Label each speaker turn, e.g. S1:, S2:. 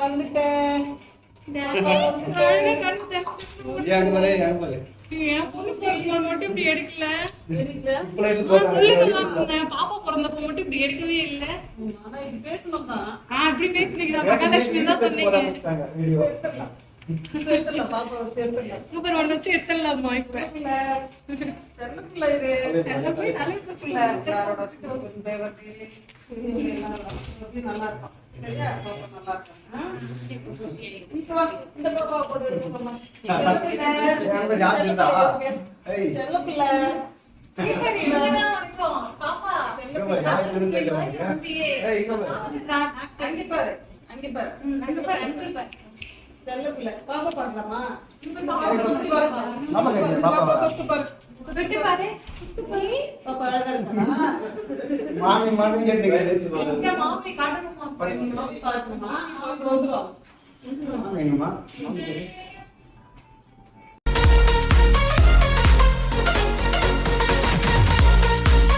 S1: வந்துட்டேன். என் பொண்ணு பிறந்தப்ப மட்டும் இப்படி எடுக்கல. சொல்லுங்க, பாப்பா பிறந்தப்ப மட்டும் இப்படி எடுக்கவே இல்ல. இப்படி பேசுனீங்க, மகாலட்சுமி தான் சொன்னீங்க. ஒண்ணு வச்சு எடுத்துடலாமா? இப்ப
S2: பாப்பா பாக்கலாமா? பாப்பா அழகா இருக்கா?
S3: மாமி மாமி கேட்டீங்க.
S1: மாமி காட்டணுமா?
S2: பாக்கலாமா? வந்துருவா.
S3: மாமி